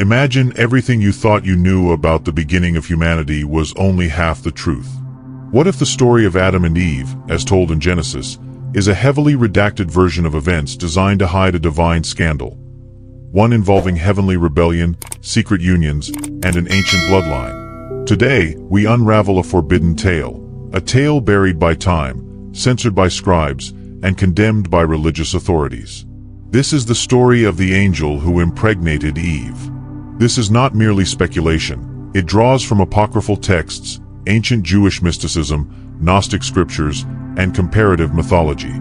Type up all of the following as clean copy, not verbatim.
Imagine everything you thought you knew about the beginning of humanity was only half the truth. What if the story of Adam and Eve, as told in Genesis, is a heavily redacted version of events designed to hide a divine scandal? One involving heavenly rebellion, secret unions, and an ancient bloodline. Today, we unravel a forbidden tale, a tale buried by time, censored by scribes, and condemned by religious authorities. This is the story of the angel who impregnated Eve. This is not merely speculation. It draws from apocryphal texts, ancient Jewish mysticism, Gnostic scriptures, and comparative mythology.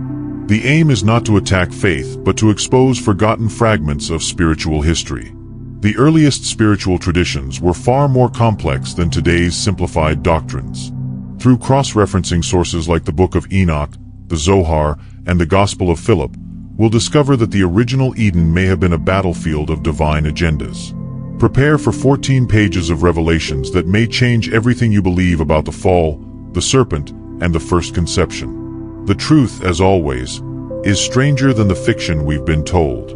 The aim is not to attack faith, but to expose forgotten fragments of spiritual history. The earliest spiritual traditions were far more complex than today's simplified doctrines. Through cross-referencing sources like the Book of Enoch, the Zohar, and the Gospel of Philip, we'll discover that the original Eden may have been a battlefield of divine agendas. Prepare for 14 pages of revelations that may change everything you believe about the fall, the serpent, and the first conception. The truth, as always, is stranger than the fiction we've been told.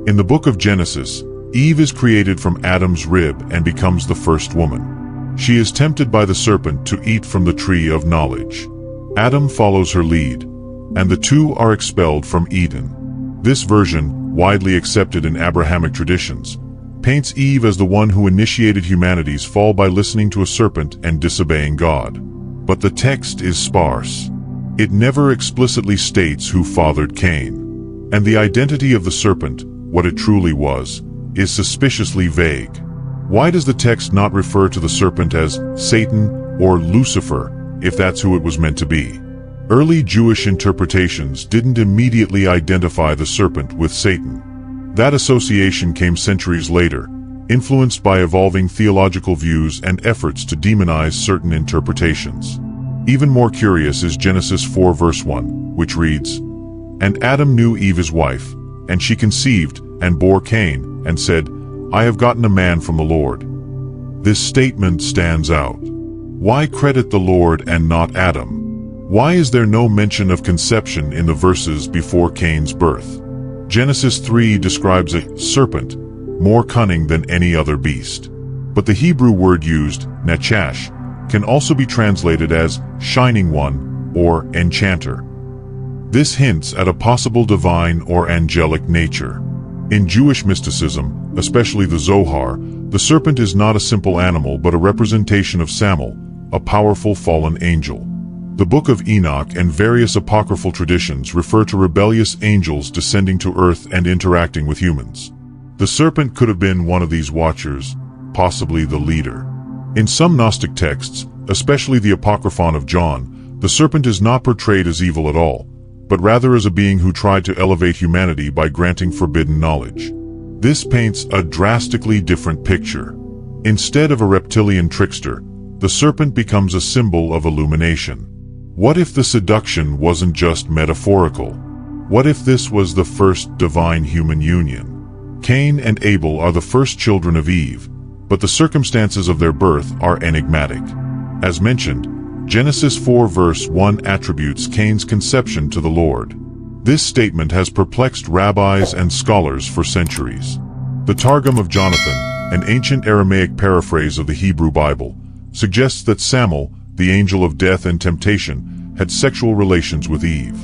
In the book of Genesis, Eve is created from Adam's rib and becomes the first woman. She is tempted by the serpent to eat from the tree of knowledge. Adam follows her lead, and the two are expelled from Eden. This version, widely accepted in Abrahamic traditions, paints Eve as the one who initiated humanity's fall by listening to a serpent and disobeying God. But the text is sparse. It never explicitly states who fathered Cain. And the identity of the serpent, what it truly was, is suspiciously vague. Why does the text not refer to the serpent as Satan or Lucifer, if that's who it was meant to be? Early Jewish interpretations didn't immediately identify the serpent with Satan. That association came centuries later, influenced by evolving theological views and efforts to demonize certain interpretations. Even more curious is Genesis 4 verse 1, which reads, "And Adam knew Eve his wife, and she conceived, and bore Cain, and said, I have gotten a man from the Lord." This statement stands out. Why credit the Lord and not Adam? Why is there no mention of conception in the verses before Cain's birth? Genesis 3 describes a serpent, more cunning than any other beast. But the Hebrew word used, nachash, can also be translated as shining one or enchanter. This hints at a possible divine or angelic nature. In Jewish mysticism, especially the Zohar, the serpent is not a simple animal but a representation of Samael, a powerful fallen angel. The Book of Enoch and various apocryphal traditions refer to rebellious angels descending to earth and interacting with humans. The serpent could have been one of these watchers, possibly the leader. In some Gnostic texts, especially the Apocryphon of John, the serpent is not portrayed as evil at all, but rather as a being who tried to elevate humanity by granting forbidden knowledge. This paints a drastically different picture. Instead of a reptilian trickster, the serpent becomes a symbol of illumination. What if the seduction wasn't just metaphorical? What if this was the first divine-human union? Cain and Abel are the first children of Eve, but the circumstances of their birth are enigmatic. As mentioned, Genesis 4 verse 1 attributes Cain's conception to the Lord. This statement has perplexed rabbis and scholars for centuries. The Targum of Jonathan, an ancient Aramaic paraphrase of the Hebrew Bible, suggests that Samael, the angel of death and temptation, had sexual relations with Eve.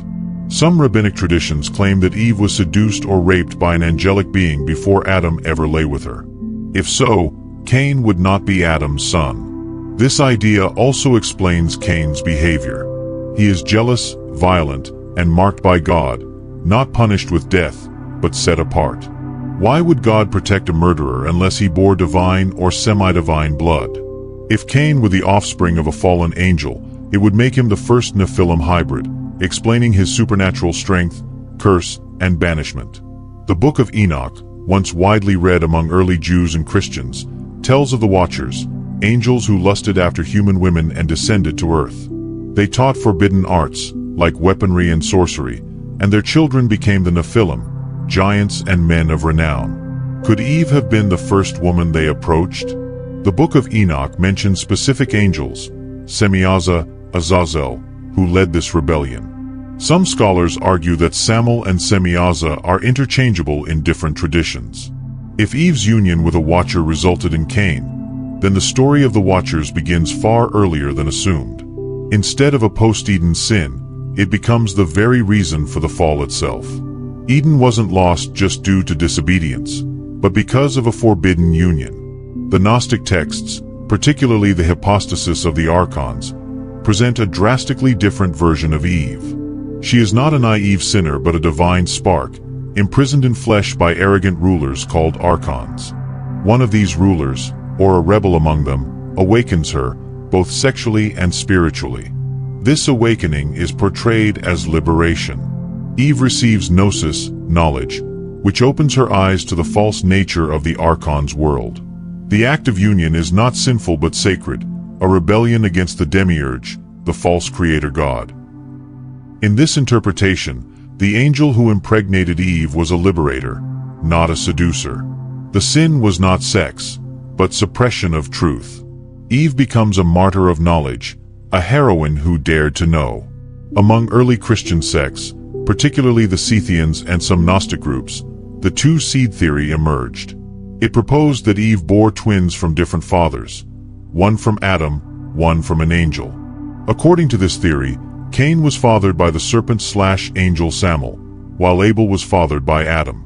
Some rabbinic traditions claim that Eve was seduced or raped by an angelic being before Adam ever lay with her. If so, Cain would not be Adam's son. This idea also explains Cain's behavior. He is jealous, violent, and marked by God, not punished with death, but set apart. Why would God protect a murderer unless he bore divine or semi-divine blood? If Cain were the offspring of a fallen angel, it would make him the first Nephilim hybrid, explaining his supernatural strength, curse, and banishment. The Book of Enoch, once widely read among early Jews and Christians, tells of the Watchers, angels who lusted after human women and descended to earth. They taught forbidden arts, like weaponry and sorcery, and their children became the Nephilim, giants and men of renown. Could Eve have been the first woman they approached? The Book of Enoch mentions specific angels, Semiaza, Azazel, who led this rebellion. Some scholars argue that Samael and Semiaza are interchangeable in different traditions. If Eve's union with a Watcher resulted in Cain, then the story of the Watchers begins far earlier than assumed. Instead of a post-Eden sin, it becomes the very reason for the fall itself. Eden wasn't lost just due to disobedience, but because of a forbidden union. The Gnostic texts, particularly the hypostasis of the archons, present a drastically different version of Eve. She is not a naive sinner but a divine spark, imprisoned in flesh by arrogant rulers called archons. One of these rulers, or a rebel among them, awakens her, both sexually and spiritually. This awakening is portrayed as liberation. Eve receives gnosis, knowledge, which opens her eyes to the false nature of the archon's world. The act of union is not sinful but sacred, a rebellion against the demiurge, the false creator god. In this interpretation, the angel who impregnated Eve was a liberator, not a seducer. The sin was not sex, but suppression of truth. Eve becomes a martyr of knowledge, a heroine who dared to know. Among early Christian sects, particularly the Scythians and some Gnostic groups, the two-seed theory emerged. It proposed that Eve bore twins from different fathers, one from Adam, one from an angel. According to this theory, Cain was fathered by the serpent/angel Samael, while Abel was fathered by Adam.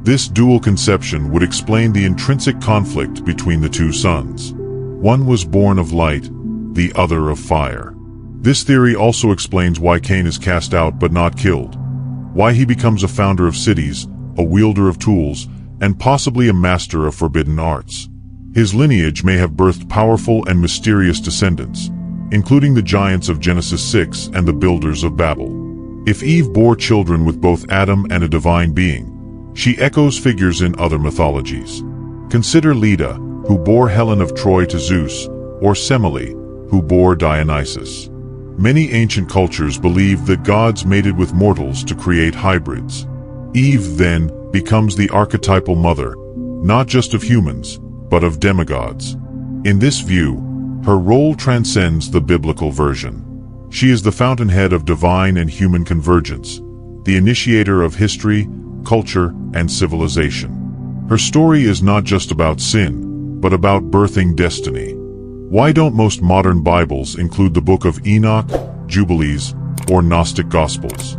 This dual conception would explain the intrinsic conflict between the two sons. One was born of light, the other of fire. This theory also explains why Cain is cast out but not killed, why he becomes a founder of cities, a wielder of tools, and possibly a master of forbidden arts. His lineage may have birthed powerful and mysterious descendants, including the giants of Genesis 6 and the builders of Babel. If Eve bore children with both Adam and a divine being, she echoes figures in other mythologies. Consider Leda, who bore Helen of Troy to Zeus, or Semele, who bore Dionysus. Many ancient cultures believed that gods mated with mortals to create hybrids. Eve, then, becomes the archetypal mother, not just of humans, but of demigods. In this view, her role transcends the biblical version. She is the fountainhead of divine and human convergence, the initiator of history, culture, and civilization. Her story is not just about sin, but about birthing destiny. Why don't most modern Bibles include the Book of Enoch, Jubilees, or Gnostic Gospels?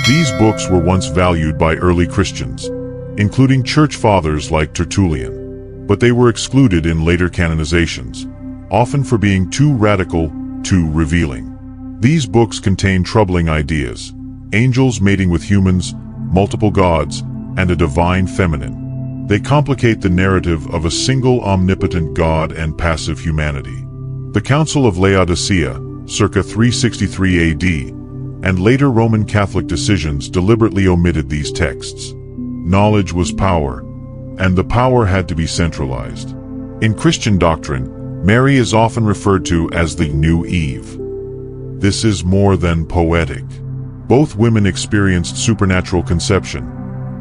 These books were once valued by early Christians, including church fathers like Tertullian, but they were excluded in later canonizations, often for being too radical, too revealing. These books contain troubling ideas: angels mating with humans, multiple gods, and a divine feminine. They complicate the narrative of a single omnipotent God and passive humanity. The Council of Laodicea, circa 363 AD, and later Roman Catholic decisions deliberately omitted these texts. Knowledge was power, and the power had to be centralized. In Christian doctrine, Mary is often referred to as the new Eve. This is more than poetic. Both women experienced supernatural conception,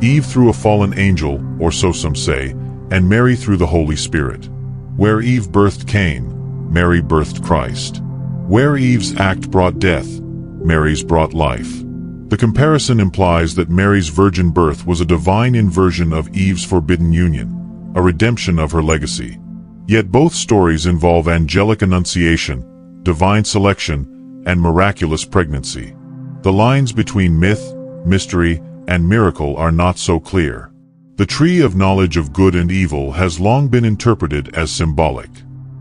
Eve through a fallen angel, or so some say, and Mary through the Holy Spirit. Where Eve birthed Cain, Mary birthed Christ. Where Eve's act brought death, Mary's brought life. The comparison implies that Mary's virgin birth was a divine inversion of Eve's forbidden union, a redemption of her legacy. Yet both stories involve angelic annunciation, divine selection, and miraculous pregnancy. The lines between myth, mystery, and miracle are not so clear. The tree of knowledge of good and evil has long been interpreted as symbolic.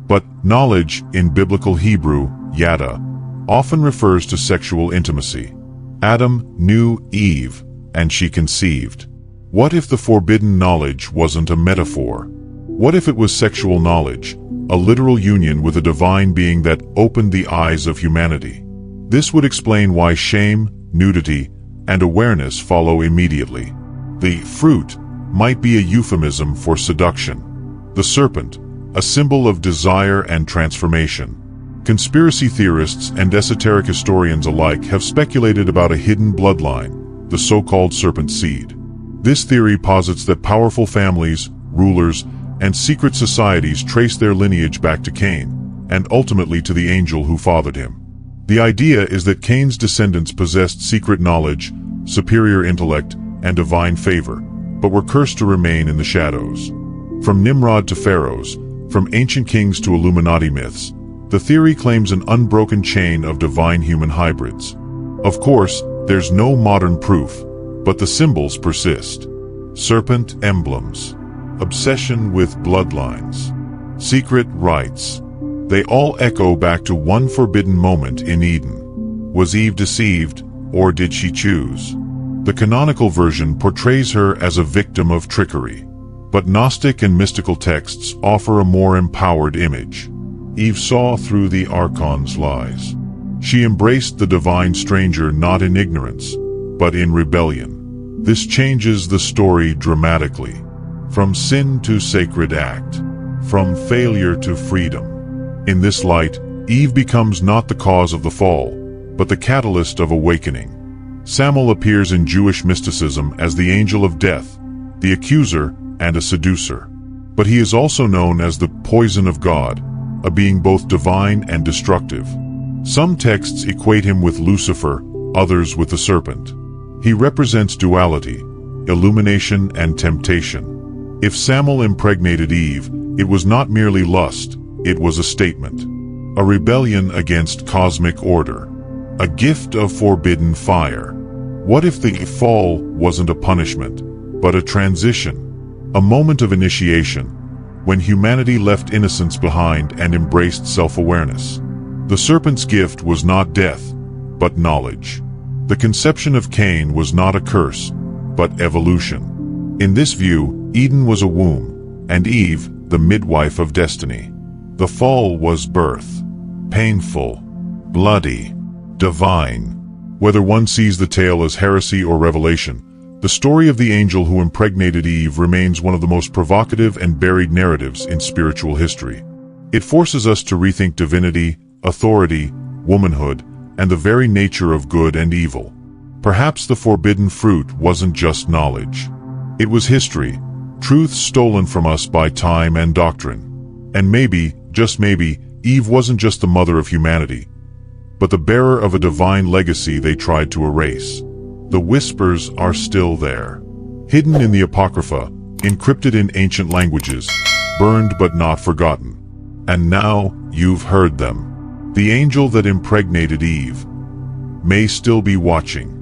But knowledge, in biblical Hebrew, yada, often refers to sexual intimacy. Adam knew Eve, and she conceived. What if the forbidden knowledge wasn't a metaphor? What if it was sexual knowledge, a literal union with a divine being that opened the eyes of humanity? This would explain why shame, nudity, and awareness follow immediately. The fruit might be a euphemism for seduction. The serpent, a symbol of desire and transformation. Conspiracy theorists and esoteric historians alike have speculated about a hidden bloodline, the so-called Serpent Seed. This theory posits that powerful families, rulers, and secret societies trace their lineage back to Cain, and ultimately to the angel who fathered him. The idea is that Cain's descendants possessed secret knowledge, superior intellect, and divine favor, but were cursed to remain in the shadows. From Nimrod to pharaohs, from ancient kings to Illuminati myths, the theory claims an unbroken chain of divine-human hybrids. Of course, there's no modern proof, but the symbols persist. Serpent emblems, obsession with bloodlines, secret rites. They all echo back to one forbidden moment in Eden. Was Eve deceived, or did she choose? The canonical version portrays her as a victim of trickery, but Gnostic and mystical texts offer a more empowered image. Eve saw through the Archon's lies. She embraced the divine stranger not in ignorance, but in rebellion. This changes the story dramatically. From sin to sacred act, from failure to freedom. In this light, Eve becomes not the cause of the fall, but the catalyst of awakening. Samael appears in Jewish mysticism as the angel of death, the accuser, and a seducer. But he is also known as the poison of God, a being both divine and destructive. Some texts equate him with Lucifer, others with the serpent. He represents duality, illumination and temptation. If Samael impregnated Eve, it was not merely lust, it was a statement. A rebellion against cosmic order. A gift of forbidden fire. What if the fall wasn't a punishment, but a transition? A moment of initiation, when humanity left innocence behind and embraced self-awareness. The serpent's gift was not death, but knowledge. The conception of Cain was not a curse, but evolution. In this view, Eden was a womb, and Eve, the midwife of destiny. The fall was birth. Painful, bloody, divine. Whether one sees the tale as heresy or revelation, the story of the angel who impregnated Eve remains one of the most provocative and buried narratives in spiritual history. It forces us to rethink divinity, authority, womanhood, and the very nature of good and evil. Perhaps the forbidden fruit wasn't just knowledge. It was history, truth stolen from us by time and doctrine. And maybe, just maybe, Eve wasn't just the mother of humanity, but the bearer of a divine legacy they tried to erase. The whispers are still there, hidden in the apocrypha, encrypted in ancient languages, burned but not forgotten. And now, you've heard them. The angel that impregnated Eve may still be watching,